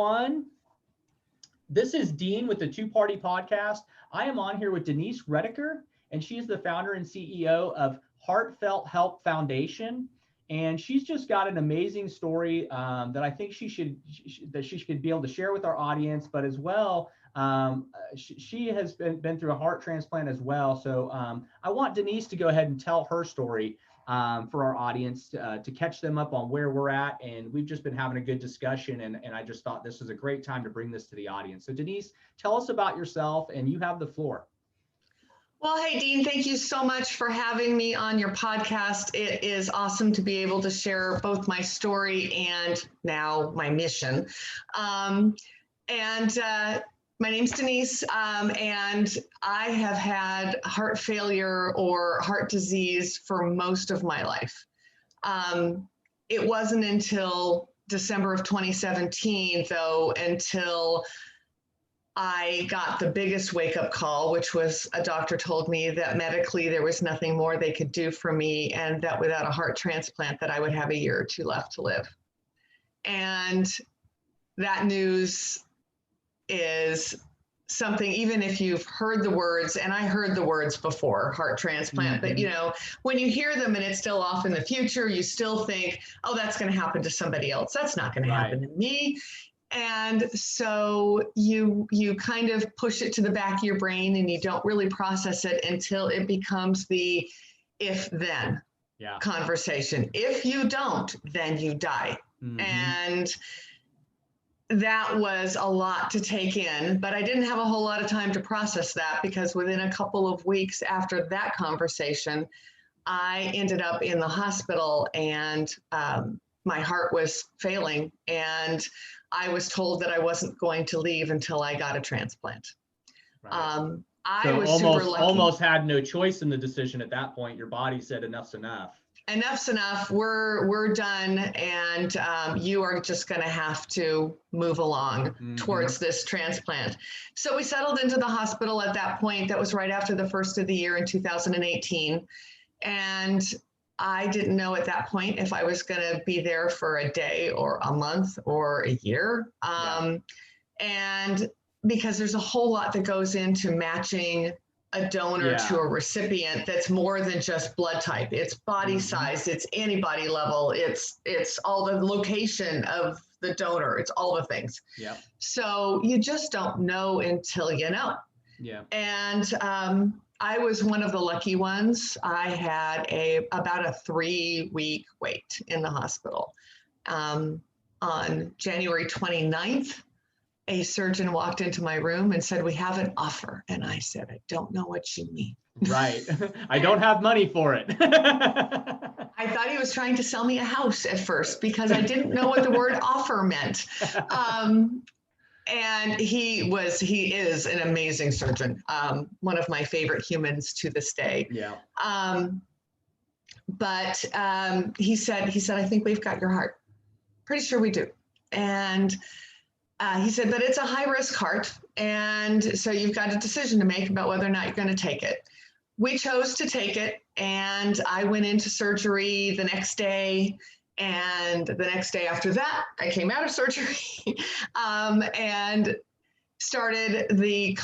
everyone. This is Dean with the Two Party Podcast. I am on here with Denise Redeker, and she is the founder and CEO of Heartfelt Help Foundation. And she's just got an amazing story that I think she should be able to share with our audience, but as well, she has been through a heart transplant as well. So I want Denise to go ahead and tell her story for our audience to catch them up on where we're at. And we've just been having a good discussion, and I just thought this was a great time to bring this to the audience. So Denise, tell us about yourself, and you have the floor. Well, hey, Dean, thank you so much for having me on your podcast. It is awesome to be able to share both my story and now my mission. My name's Denise, and I have had heart failure or heart disease for most of my life. It wasn't until December of 2017, though, until I got the biggest wake-up call, which was a doctor told me that medically there was nothing more they could do for me, and that without a heart transplant that I would have a year or two left to live. And that news is something, even if you've heard the words, and I heard the words before, heart transplant, but you know, when you hear them and it's still off in the future, you still think, oh, that's going to happen to somebody else. That's not going to happen to me. And so you kind of push it to the back of your brain, and you don't really process it until it becomes the if-then conversation. If you don't, then you die. And that was a lot to take in, but I didn't have a whole lot of time to process that, because within a couple of weeks after that conversation, I ended up in the hospital, and my heart was failing, and I was told that I wasn't going to leave until I got a transplant. Right. I was super lucky. Almost had no choice in the decision at that point. Your body said enough's enough. Enough's enough. We're done, and you are just going to have to move along towards this transplant. So we settled into the hospital at that point. That was right after the first of the year in 2018, and I didn't know at that point if I was going to be there for a day or a month or a year. And because there's a whole lot that goes into matching a donor to a recipient that's more than just blood type. It's body size, it's antibody level, it's all the location of the donor, it's all the things. So you just don't know until you know. And I was one of the lucky ones. I had about a 3-week wait in the hospital. On January 29th, a surgeon walked into my room and said, "We have an offer." And I said, "I don't know what you mean." Right. I don't have money for it. I thought he was trying to sell me a house at first, because I didn't know what the word offer meant. And he is an amazing surgeon. One of my favorite humans to this day. But he said, "I think we've got your heart. Pretty sure we do." And he said, "But it's a high-risk heart, and so you've got a decision to make about whether or not you're going to take it." We chose to take it, and I went into surgery the next day, and the next day after that, I came out of surgery and started the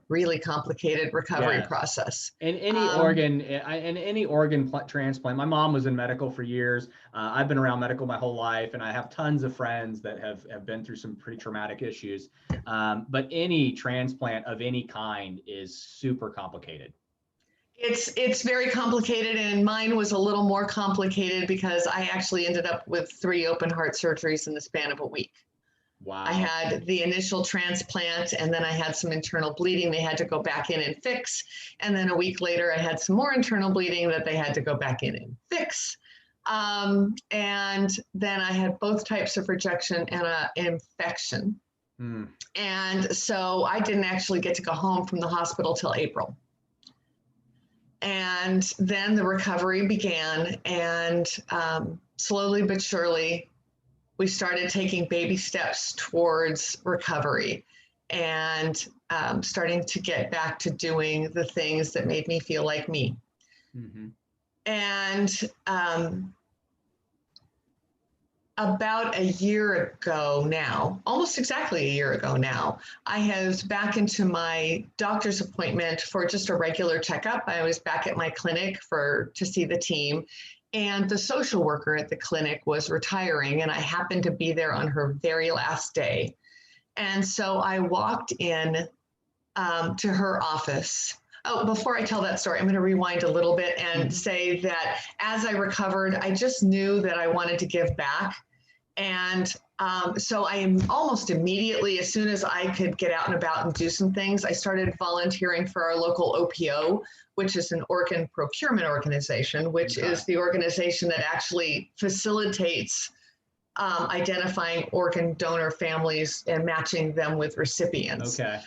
really complicated recovery process. In any organ transplant, my mom was in medical for years. I've been around medical my whole life, and I have tons of friends that have been through some pretty traumatic issues. But any transplant of any kind is super complicated. It's very complicated, and mine was a little more complicated because I actually ended up with 3 open heart surgeries in the span of a week. Wow. I had the initial transplant, and then I had some internal bleeding they had to go back in and fix. And then a week later, I had some more internal bleeding that they had to go back in and fix. And then I had both types of rejection and an infection. And so I didn't actually get to go home from the hospital till April. And then the recovery began, and slowly but surely, we started taking baby steps towards recovery and starting to get back to doing the things that made me feel like me. And about a year ago now, almost exactly a year ago now, I was back into my doctor's appointment for just a regular checkup. I was back at my clinic to see the team, and the social worker at the clinic was retiring, and I happened to be there on her very last day. And so I walked in to her office. Oh, before I tell that story, I'm going to rewind a little bit and say that as I recovered, I just knew that I wanted to give back. And so I am almost immediately, as soon as I could get out and about and do some things, I started volunteering for our local OPO, which is an organ procurement organization, which is the organization that actually facilitates identifying organ donor families and matching them with recipients. Okay.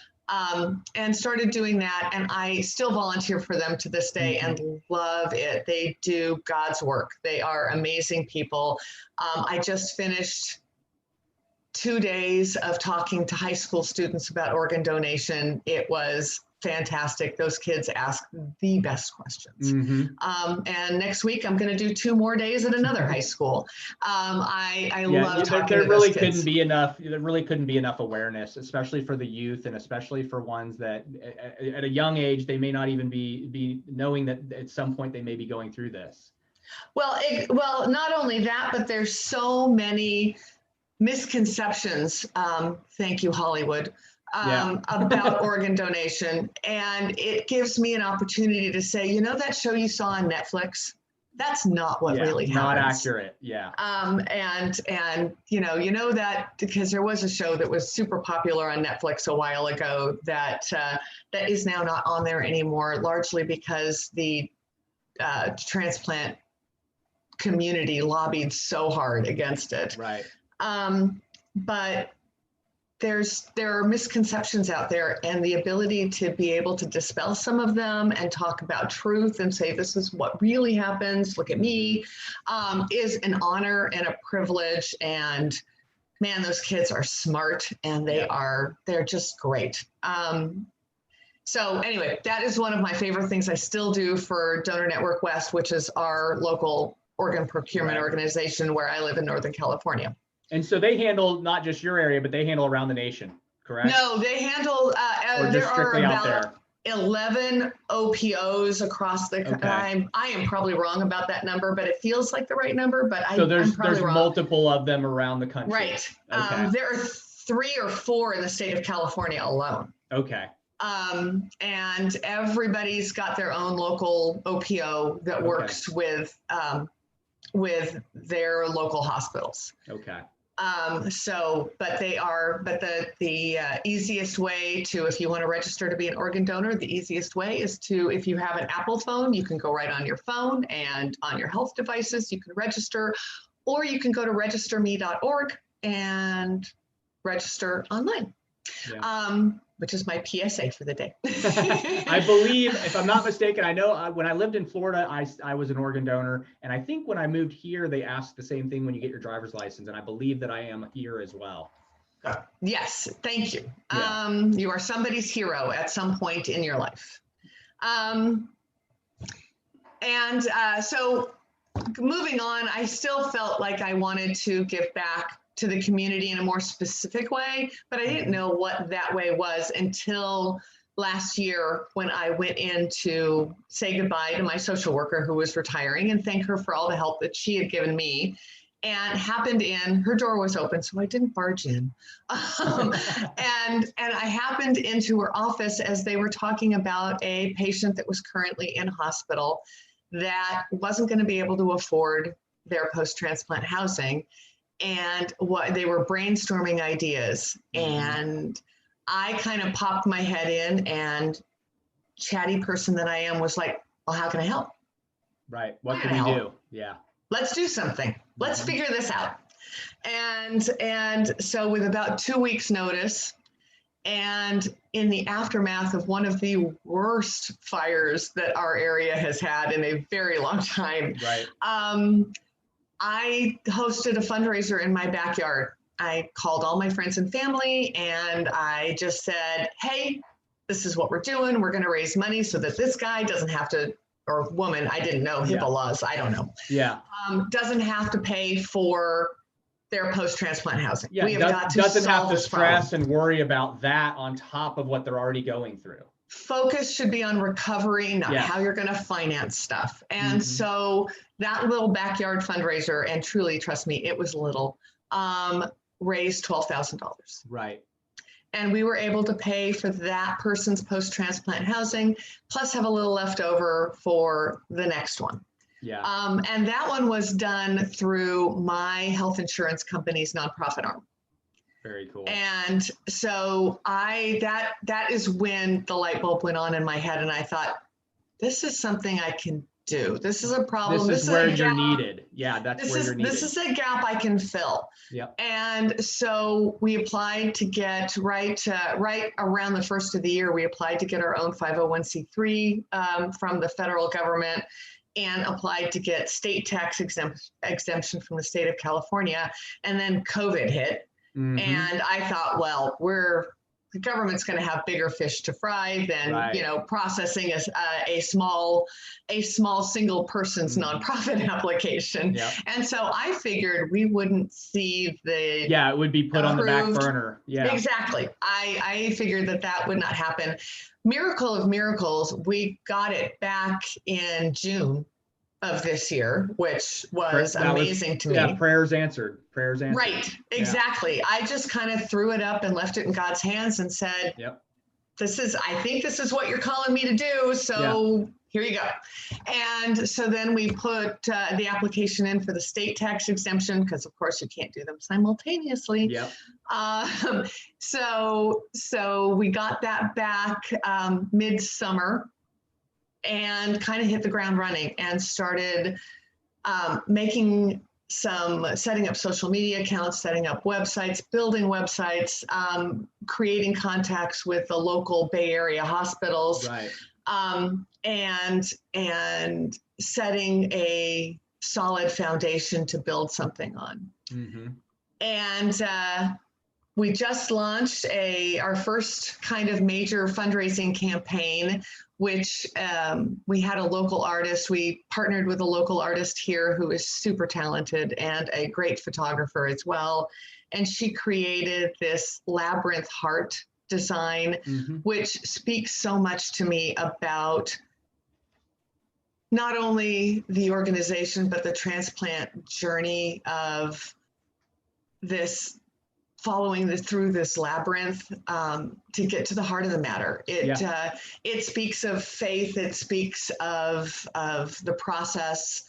And started doing that. And I still volunteer for them to this day and love it. They do God's work. They are amazing people. I just finished 2 days of talking to high school students about organ donation. It was fantastic. Those kids ask the best questions. And next week, I'm going to do 2 more days at another high school. I love talking there to really those kids. couldn't be enough. There really couldn't be enough awareness, especially for the youth, and especially for ones that at a young age, they may not even be knowing that at some point they may be going through this. Well, not only that, but there's so many misconceptions. Thank you, Hollywood. About organ donation. And it gives me an opportunity to say, you know, that show you saw on Netflix, that's not what really happens. Not accurate. Yeah. And you know that because there was a show that was super popular on Netflix a while ago that is now not on there anymore, largely because the transplant community lobbied so hard against it. Right. But there are misconceptions out there, and the ability to be able to dispel some of them and talk about truth and say, this is what really happens, look at me, is an honor and a privilege. And man, those kids are smart, and they're just great. So anyway, that is one of my favorite things I still do for Donor Network West, which is our local organ procurement organization where I live in Northern California. And so they handle not just your area, but they handle around the nation, correct? No, they handle, there are about 11 OPOs across the country. I am probably wrong about that number, but it feels like the right number, but there's wrong. Multiple of them around the country. Right. There are 3 or 4 in the state of California alone. Okay. And everybody's got their own local OPO that works with their local hospitals. Okay. But the easiest way to, if you want to register to be an organ donor, the easiest way is to, if you have an Apple phone, you can go right on your phone, and on your health devices, you can register, or you can go to registerme.org and register online. Yeah. Which is my PSA for the day. I believe, if I'm not mistaken, I know when I lived in Florida, I was an organ donor. And I think when I moved here, they asked the same thing when you get your driver's license. And I believe that I am here as well. Yes, thank you. Yeah. You are somebody's hero at some point in your life. So moving on, I still felt like I wanted to give back to the community in a more specific way, but I didn't know what that way was until last year when I went in to say goodbye to my social worker who was retiring and thank her for all the help that she had given me, and happened in, her door was open, so I didn't barge in. And I happened into her office as they were talking about a patient that was currently in hospital that wasn't going to be able to afford their post-transplant housing. And what they were brainstorming ideas, and I kind of popped my head in, and chatty person that I am was like, well, how can I help? Right. What can we do? Yeah. Let's do something. Let's figure this out. And so with about 2 weeks notice, and in the aftermath of one of the worst fires that our area has had in a very long time, right. I hosted a fundraiser in my backyard. I called all my friends and family, and I just said, hey, this is what we're doing. We're going to raise money so that this guy doesn't have to, or woman, I didn't know HIPAA laws, I don't know. Yeah. Doesn't have to pay for their post-transplant housing. Yeah, we have got to doesn't have solve to this problem. stress and worry about that on top of what they're already going through. Focus should be on recovery, not Yes. how you're going to finance stuff. And so that little backyard fundraiser, and truly, trust me, it was little, raised $12,000. Right. And we were able to pay for that person's post-transplant housing, plus have a little left over for the next one. Yeah. And that one was done through my health insurance company's nonprofit arm. Very cool. And so that is when the light bulb went on in my head, and I thought, this is something I can do. This is a problem. This is where you're needed. Yeah, that's where you're needed. This is a gap I can fill. Yep. And so we applied to get right around the first of the year, we applied to get our own 501c3 from the federal government, and applied to get state tax exemption from the state of California. And then COVID hit. And I thought, well, the government's going to have bigger fish to fry than processing a small single person's nonprofit application. Yep. And so I figured we wouldn't see it would be put on the back burner. Yeah, exactly. I figured that would not happen. Miracle of miracles, we got it back in June of this year, which was amazing to me. Yeah, prayers answered. Right, exactly. Yeah. I just kind of threw it up and left it in God's hands and said, yep. I think this is what you're calling me to do. So here you go. And so then we put the application in for the state tax exemption, because of course you can't do them simultaneously. Yep. So we got that back midsummer, and kind of hit the ground running and started setting up social media accounts, setting up websites, building websites, creating contacts with the local Bay Area hospitals, right. And setting a solid foundation to build something on. And we just launched our first kind of major fundraising campaign, which we had a local artist. We partnered with a local artist here who is super talented and a great photographer as well. And she created this labyrinth heart design, which speaks so much to me about not only the organization, but the transplant journey of this, following through this labyrinth to get to the heart of the matter. It speaks of faith. It speaks of the process.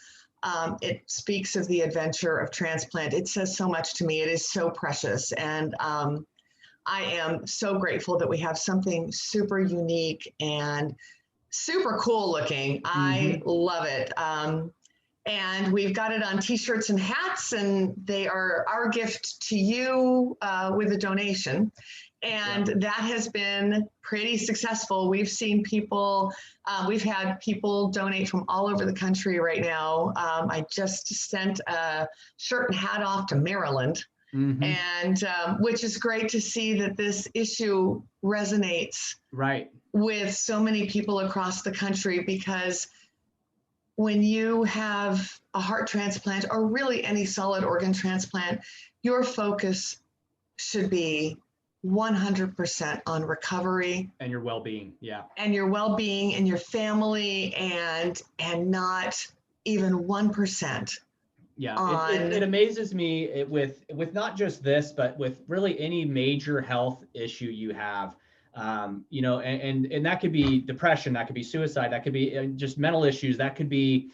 It speaks of the adventure of transplant. It says so much to me. It is so precious. And I am so grateful that we have something super unique and super cool looking. I love it. And we've got it on t-shirts and hats, and they are our gift to you with a donation. And that has been pretty successful. We've seen people, we've had people donate from all over the country right now. I just sent a shirt and hat off to Maryland, and which is great to see that this issue resonates with so many people across the country, because when you have a heart transplant, or really any solid organ transplant, your focus should be 100% on recovery and your well-being. And your well-being and your family, and not even 1%. It amazes me with not just this, but with really any major health issue you have. And that could be depression, that could be suicide, that could be just mental issues, that could be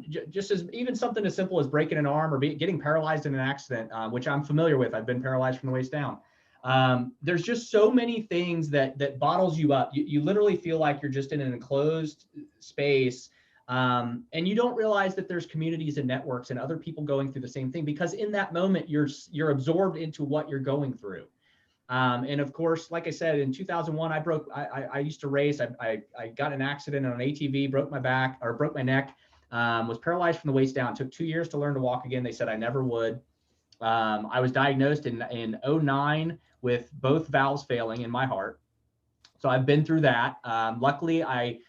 just as even something as simple as breaking an arm or getting paralyzed in an accident, which I'm familiar with. I've been paralyzed from the waist down. There's just so many things that bottles you up. You literally feel like you're just in an enclosed space, and you don't realize that there's communities and networks and other people going through the same thing, because in that moment you're absorbed into what you're going through. And of course, like I said, in 2001, I used to race. I got in an accident on an ATV, broke my neck, was paralyzed from the waist down. It took 2 years to learn to walk again. They said I never would. I was diagnosed in 2009 with both valves failing in my heart. So I've been through that. Luckily, I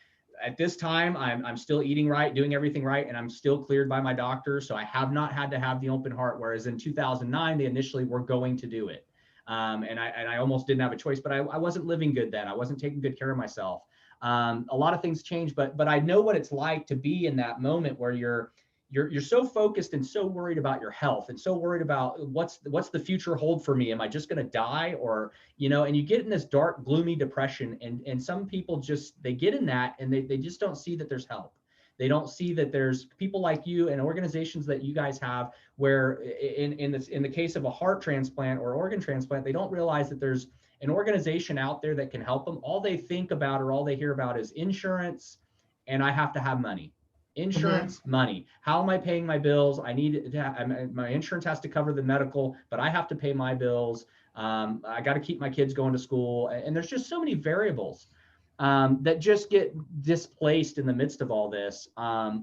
at this time, I'm still eating right, doing everything right, and I'm still cleared by my doctor. So I have not had to have the open heart, whereas in 2009, they initially were going to do it. And I almost didn't have a choice, but I wasn't living good then. I wasn't taking good care of myself. A lot of things changed, but I know what it's like to be in that moment where you're so focused and so worried about your health and so worried about what's the future hold for me. Am I just going to die? Or, and you get in this dark, gloomy depression, and some people they get in that and they just don't see that there's help. They don't see that there's people like you and organizations that you guys have where in the case of a heart transplant or organ transplant, they don't realize that there's an organization out there that can help them. All they think about or all they hear about is insurance, and I have to have money. Insurance, money. How am I paying my bills? I need to have, my insurance has to cover the medical, but I have to pay my bills. I got to keep my kids going to school. And there's just so many variables that just get displaced in the midst of all this.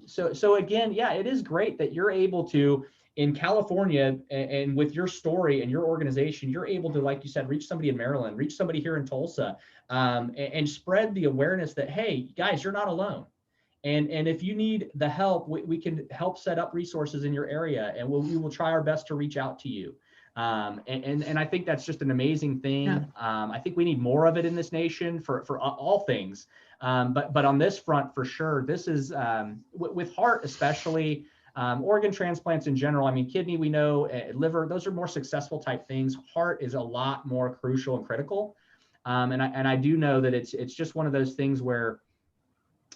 So again, yeah, it is great that you're able to, in California, and with your story and your organization, you're able to, like you said, reach somebody in Maryland, reach somebody here in Tulsa, and spread the awareness that, hey, guys, you're not alone. And if you need the help, we can help set up resources in your area, and we will try our best to reach out to you. And I think that's just an amazing thing. Yeah. I think we need more of it in this nation for all things. But on this front, for sure, this is with heart especially, organ transplants in general. I mean, kidney, we know, liver, those are more successful type things. Heart is a lot more crucial and critical. And I do know that it's just one of those things where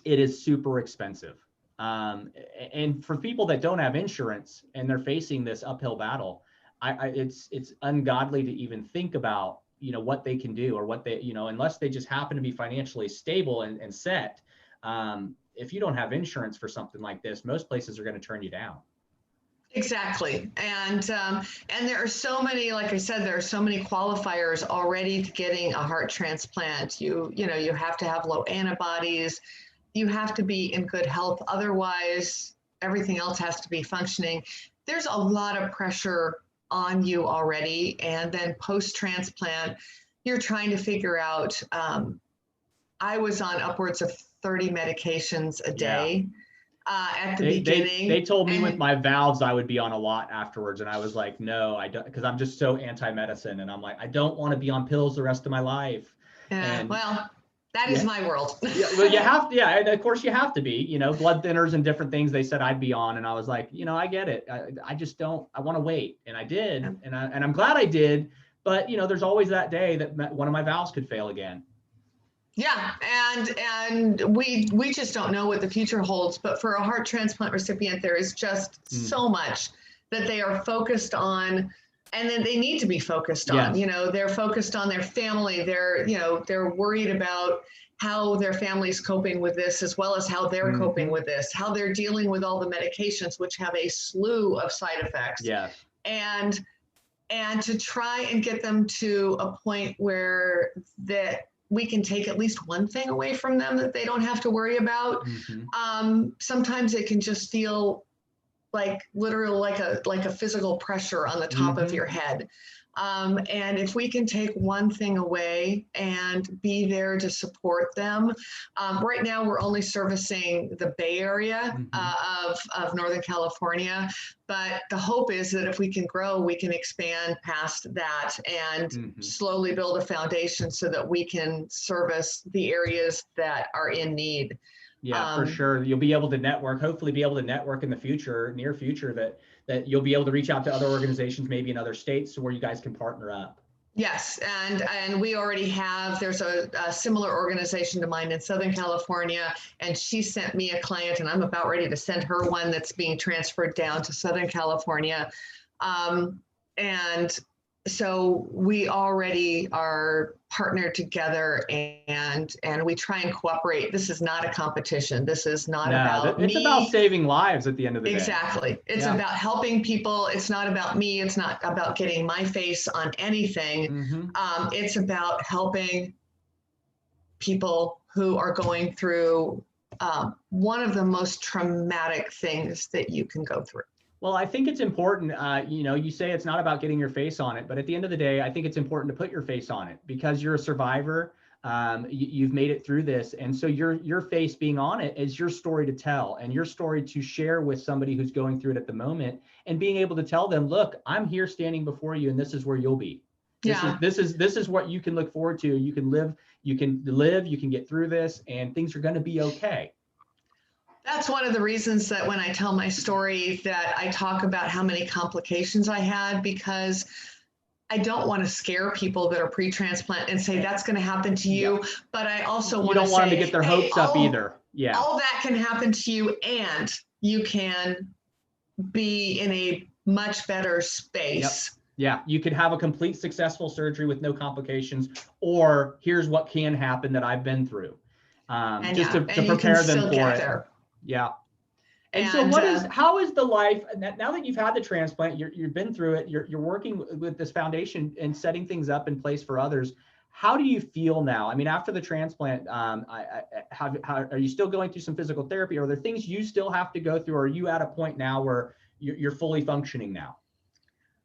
it is super expensive. And for people that don't have insurance and they're facing this uphill battle, it's ungodly to even think about, what they can do or what they, unless they just happen to be financially stable and set. If you don't have insurance for something like this, most places are going to turn you down. Exactly. And there are so many, like I said, there are so many qualifiers already to getting a heart transplant. You have to have low antibodies. You have to be in good health. Otherwise, everything else has to be functioning. There's a lot of pressure on you already. And then post-transplant, you're trying to figure out, I was on upwards of 30 medications a day. At the beginning. They told me with my valves, I would be on a lot afterwards. And I was like, no, I don't, because I'm just so anti-medicine. And I'm like, I don't want to be on pills the rest of my life. Well, that is my world. Well, you have to, and of course you have to be, blood thinners and different things they said I'd be on. And I was like, I get it. I just don't, I want to wait. And I did. And I'm glad I did. But, there's always that day that one of my valves could fail again. Yeah, and we just don't know what the future holds. But for a heart transplant recipient, there is just so much that they are focused on, and then they need to be focused on. They're focused on their family. They're worried about how their family's coping with this, as well as how they're coping with this, how they're dealing with all the medications, which have a slew of side effects. Yeah. And to try and get them to a point where that we can take at least one thing away from them that they don't have to worry about. Sometimes it can just feel like literally like a physical pressure on the top of your head. And if we can take one thing away and be there to support them. Right now, we're only servicing the Bay Area of Northern California, but the hope is that if we can grow, we can expand past that and slowly build a foundation so that we can service the areas that are in need. Yeah, for sure. You'll be able to network, hopefully be able to network in the future, near future, that you'll be able to reach out to other organizations, maybe in other states, so where you guys can partner up. Yes, and we already have, there's a similar organization to mine in Southern California, and she sent me a client, and I'm about ready to send her one that's being transferred down to Southern California. And so we already are partnered together, and we try and cooperate. This is not a competition. This is not about it's me. about saving lives at the end of the day. Exactly. It's about helping people. It's not about me. It's not about getting my face on anything. It's about helping people who are going through one of the most traumatic things that you can go through. Well, I think it's important, you say it's not about getting your face on it, but at the end of the day, I think it's important to put your face on it because you're a survivor. You've made it through this. And so your face being on it is your story to tell, and your story to share with somebody who's going through it at the moment, and being able to tell them, look, I'm here standing before you, and this is where you'll be. This is what you can look forward to. You can live, you can get through this, and things are going to be okay. That's one of the reasons that when I tell my story that I talk about how many complications I had, because I don't want to scare people that are pre-transplant and say that's going to happen to you, but I also want to say, you don't want them to get their hopes up either. Yeah. All that can happen to you, and you can be in a much better space. Yep. Yeah, you could have a complete successful surgery with no complications, or here's what can happen that I've been through, just to prepare them for it. There. Yeah. And so how is the life, now that you've had the transplant, you've been through it, you're working with this foundation and setting things up in place for others. How do you feel now? I mean, after the transplant, are you still going through some physical therapy? Are there things you still have to go through? Or are you at a point now where you're fully functioning now?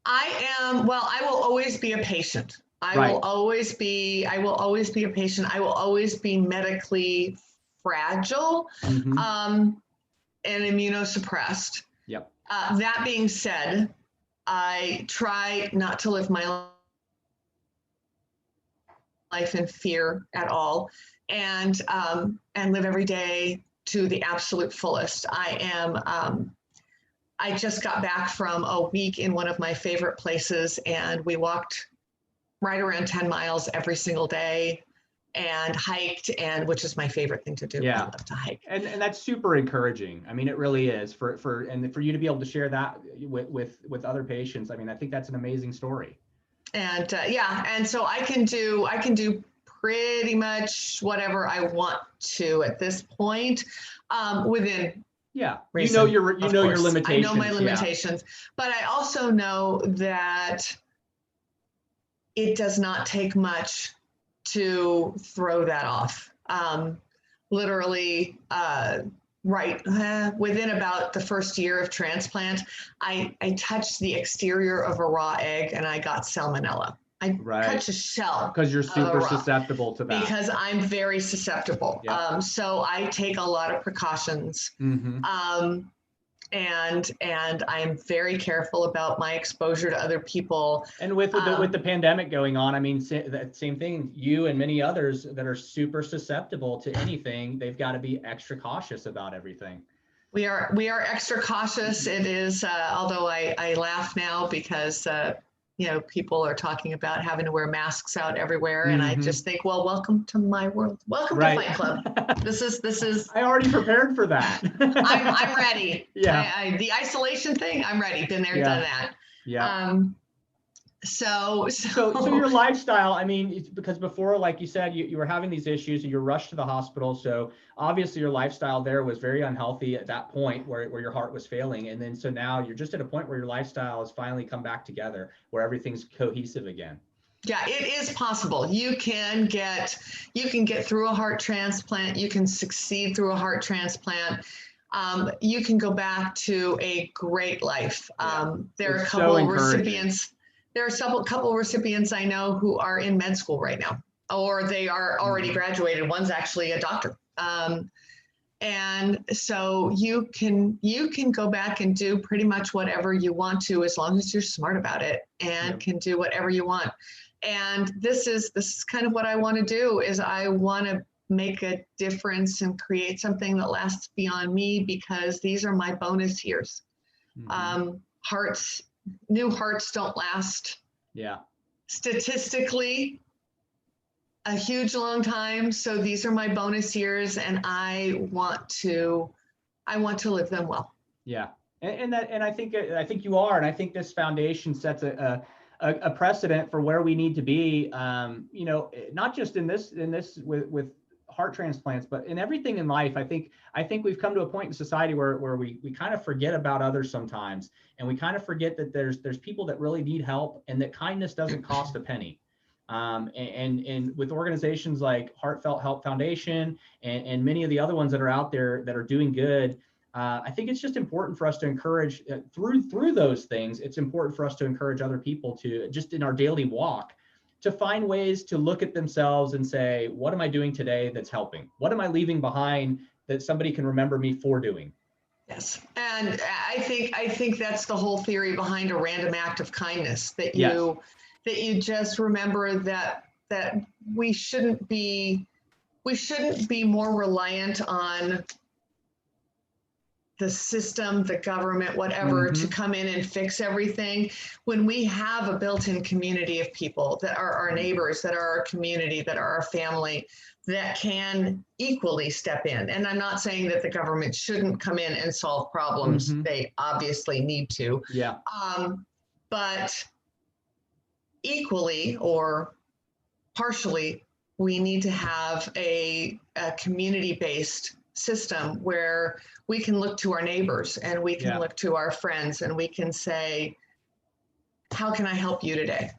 I am, well, I will always be a patient. I will always be a patient. I will always be medically fragile. And immunosuppressed. Yep. That being said, I try not to live my life in fear at all, and live every day to the absolute fullest. I just got back from a week in one of my favorite places, and we walked right around 10 miles every single day, and hiked, and which is my favorite thing to do. Yeah. I love to hike. And that's super encouraging. I mean, it really is for you to be able to share that with other patients. I mean, I think that's an amazing story. And and so I can do pretty much whatever I want to at this point, within reason, your limitations. I know my limitations, but I also know that it does not take much to throw that off. Literally, within about the first year of transplant, I touched the exterior of a raw egg and I got salmonella. I touched a shell. Because you're super susceptible to that. Because I'm very susceptible. Yep. So I take a lot of precautions. And I'm very careful about my exposure to other people. And with the pandemic going on, I mean, that same thing, you and many others that are super susceptible to anything, they've got to be extra cautious about everything. We are extra cautious. It is, although I laugh now because, people are talking about having to wear masks out everywhere. And I just think, well, welcome to my world. Welcome to Fight Club. This is. I already prepared for that. I'm ready. Yeah. The isolation thing, I'm ready. Been there, done that. Yeah. So your lifestyle, I mean, because before, like you said, you were having these issues and you were rushed to the hospital. So obviously your lifestyle there was very unhealthy at that point where your heart was failing. And then so now you're just at a point where your lifestyle has finally come back together, where everything's cohesive again. Yeah, it is possible. You can get through a heart transplant. You can succeed through a heart transplant. You can go back to a great life. There are a couple of recipients. There are a couple of recipients I know who are in med school right now, or they are already graduated. One's actually a doctor. And so you can go back and do pretty much whatever you want to, as long as you're smart about it and can do whatever you want. And this is kind of what I want to do, is I want to make a difference and create something that lasts beyond me, because these are my bonus years. New hearts don't last. Yeah. Statistically, a huge long time. So these are my bonus years, and I want to live them well. Yeah. And I think you are, and I think this foundation sets a precedent for where we need to be. Not just in this with heart transplants, but in everything in life. I think we've come to a point in society where we kind of forget about others sometimes, and we kind of forget that there's people that really need help, and that kindness doesn't cost a penny. And with organizations like Heartfelt Help Foundation and many of the other ones that are out there that are doing good, I think it's just important for us to encourage through those things. It's important for us to encourage other people to, just in our daily walk, to find ways to look at themselves and say, what am I doing today that's helping? What am I leaving behind that somebody can remember me for doing? Yes. And I think that's the whole theory behind a random act of kindness, that Yes. you just remember that we shouldn't be more reliant on the system, the government, whatever, to come in and fix everything, when we have a built-in community of people that are our neighbors, that are our community, that are our family, that can equally step in. And I'm not saying that the government shouldn't come in and solve problems. They obviously need to. Yeah. But equally or partially, we need to have a community-based system where we can look to our neighbors and we can look to our friends and we can say, how can I help you today?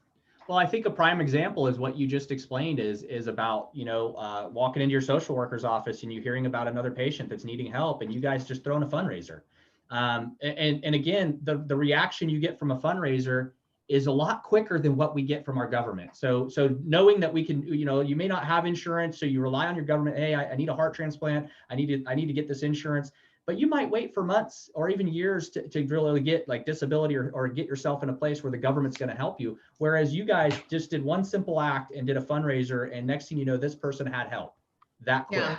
Well, I think a prime example is what you just explained is about, walking into your social worker's office and you hearing about another patient that's needing help and you guys just throwing a fundraiser. And again, the reaction you get from a fundraiser is a lot quicker than what we get from our government. So knowing that we can, you may not have insurance, so you rely on your government. Hey, I need a heart transplant. I need to get this insurance, but you might wait for months or even years to really get like disability or get yourself in a place where the government's going to help you. Whereas you guys just did one simple act and did a fundraiser, and next thing you know, this person had help that quick. Yeah.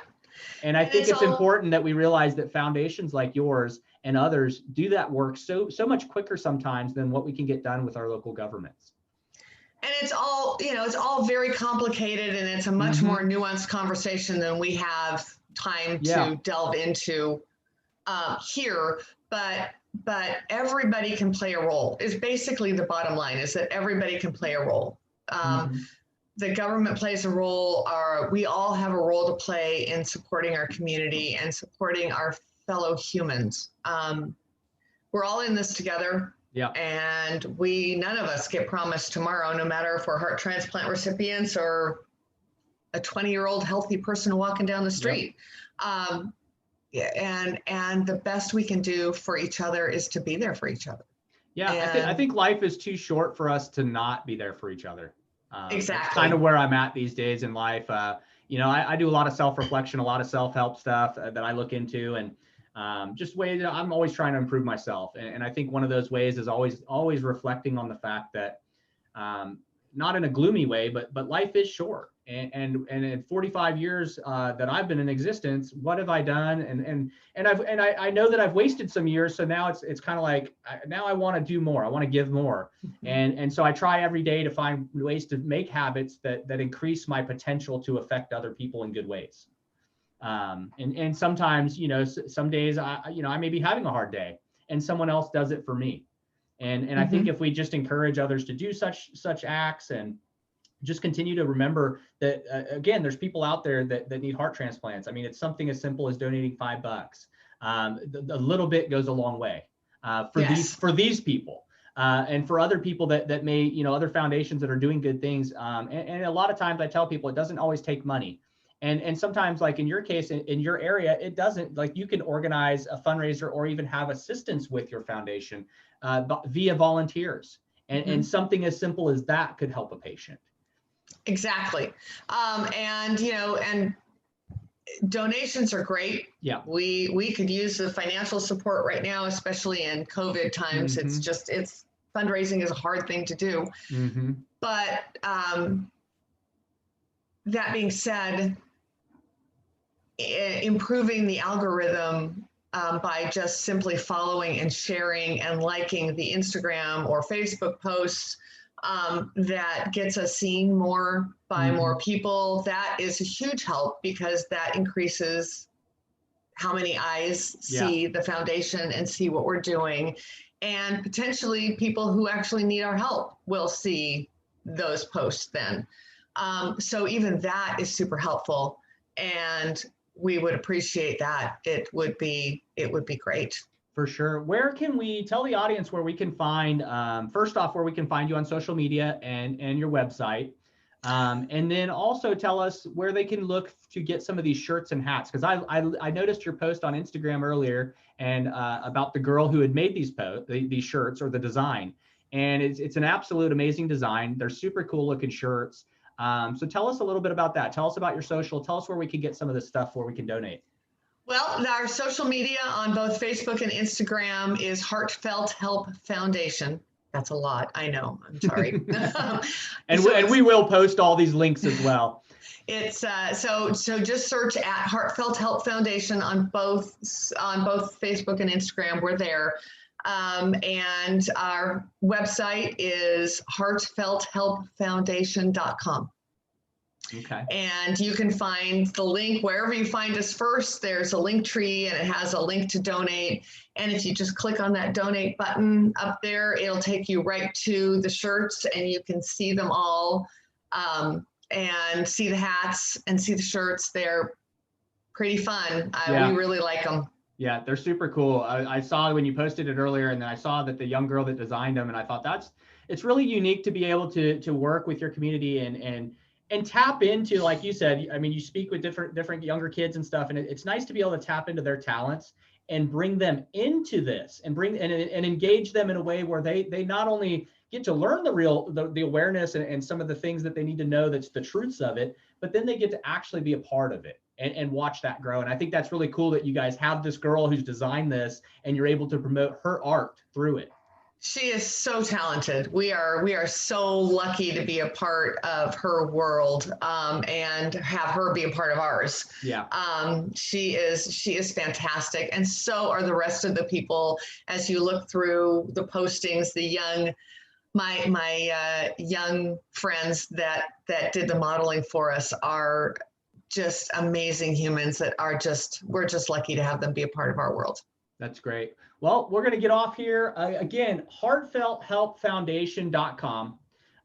And I think it's important that we realize that foundations like yours and others do that work so much quicker sometimes than what we can get done with our local governments. And it's all very complicated, and it's a much more nuanced conversation than we have time to delve into here. But everybody can play a role is basically the bottom line, is that everybody can play a role. The government plays a role. We all have a role to play in supporting our community and supporting our fellow humans. We're all in this together. Yeah. And none of us get promised tomorrow, no matter if we're heart transplant recipients or a 20-year-old healthy person walking down the street. And the best we can do for each other is to be there for each other. Yeah, I think life is too short for us to not be there for each other. Exactly. That's kind of where I'm at these days in life. I do a lot of self-reflection, a lot of self-help stuff that I look into, and just ways I'm always trying to improve myself. And I think one of those ways is always reflecting on the fact that, not in a gloomy way, but life is short. And in 45 years that I've been in existence, what have I done? And I know that I've wasted some years. So now it's kind of like, now I want to do more. I want to give more. And so I try every day to find ways to make habits that increase my potential to affect other people in good ways. And sometimes, some days I may be having a hard day and someone else does it for me. And I think if we just encourage others to do such acts and just continue to remember that, again, there's people out there that need heart transplants. I mean, it's something as simple as donating $5. The little bit goes a long way for these people. And for other people that may, other foundations that are doing good things. And a lot of times I tell people it doesn't always take money. And sometimes, like in your case, in your area, it doesn't. Like, you can organize a fundraiser or even have assistance with your foundation via volunteers. And something as simple as that could help a patient. Exactly. And donations are great. Yeah. We could use the financial support right now, especially in COVID times. It's fundraising is a hard thing to do. But that being said, improving the algorithm by just simply following and sharing and liking the Instagram or Facebook posts that gets us seen more by more people, that is a huge help, because that increases how many eyes see the foundation and see what we're doing. And potentially people who actually need our help will see those posts then. So even that is super helpful, and we would appreciate that. It would be great. For sure. Where can we tell the audience where we can find, first off, where we can find you on social media and your website? And then also tell us where they can look to get some of these shirts and hats. Because I noticed your post on Instagram earlier and about the girl who had made these shirts, or the design. and it's an absolute amazing design. They're super cool looking shirts. So tell us a little bit about that. Tell us about your social. Tell us where we can get some of this stuff where we can donate. Well, our social media on both Facebook and Instagram is Heartfelt Help Foundation. That's a lot. I know. I'm sorry. and we will post all these links as well. It's so just search at Heartfelt Help Foundation on both Facebook and Instagram. We're there. And our website is heartfelthelpfoundation.com. Okay. And you can find the link wherever you find us first. There's a link tree and it has a link to donate. And if you just click on that donate button up there, it'll take you right to the shirts and you can see them all and see the hats and see the shirts. They're pretty fun. Yeah. We really like them. Yeah, they're super cool. I saw when you posted it earlier, and then I saw that the young girl that designed them, and I thought it's really unique to be able to work with your community and tap into, like you said, I mean, you speak with different younger kids and stuff, and it's nice to be able to tap into their talents and bring them into this and and engage them in a way where they not only get to learn the awareness and some of the things that they need to know, that's the truths of it, but then they get to actually be a part of it and watch that grow. And I think that's really cool that you guys have this girl who's designed this and you're able to promote her art through it. She is so talented. We are so lucky to be a part of her world and have her be a part of ours. Yeah. She is fantastic, and so are the rest of the people. As you look through the postings, my young friends that did the modeling for us are just amazing humans that we're just lucky to have them be a part of our world. That's great. Well, we're going to get off here. Again, heartfelthelpfoundation.com.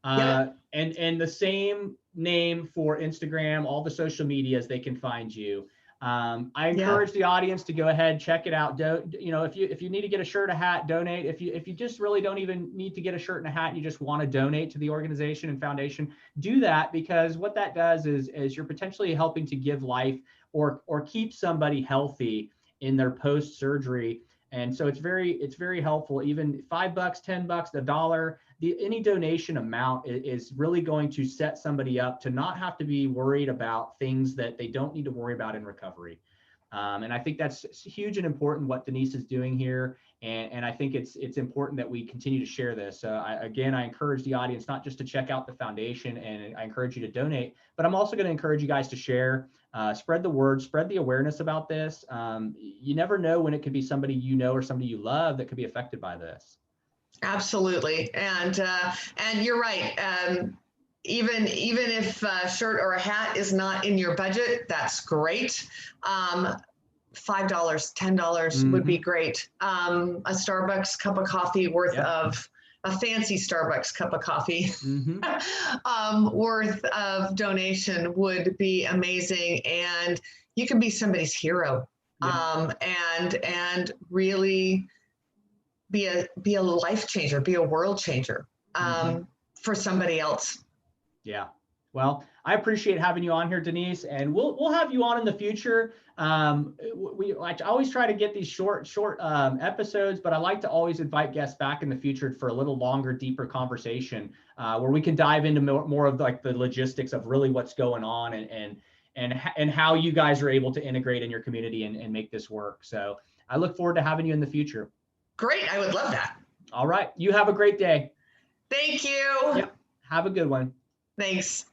And the same name for Instagram, all the social medias, they can find you. I encourage the audience to go ahead, check it out. If you need to get a shirt, a hat, donate. If you just really don't even need to get a shirt and a hat, and you just want to donate to the organization and foundation, do that, because what that does is you're potentially helping to give life or keep somebody healthy in their post-surgery. And so it's very helpful. Even $5, $10, $1, any donation amount is really going to set somebody up to not have to be worried about things that they don't need to worry about in recovery. And I think that's huge and important what Denise is doing here. And I think it's important that we continue to share this. I encourage the audience not just to check out the foundation, and I encourage you to donate, but I'm also going to encourage you guys to share, spread the word, spread the awareness about this. You never know when it could be somebody you know or somebody you love that could be affected by this. Absolutely. And you're right. Even if a shirt or a hat is not in your budget, that's great. $5, $10 would be great. A Starbucks cup of coffee worth of a fancy Starbucks cup of coffee worth of donation would be amazing. And you can be somebody's hero and really be a life changer, be a world changer for somebody else. Yeah. Well, I appreciate having you on here, Denise, and we'll have you on in the future. I always try to get these short episodes, but I like to always invite guests back in the future for a little longer, deeper conversation where we can dive into more of like the logistics of really what's going on and how you guys are able to integrate in your community and make this work. So I look forward to having you in the future. Great. I would love that. All right. You have a great day. Thank you. Yep. Have a good one. Thanks.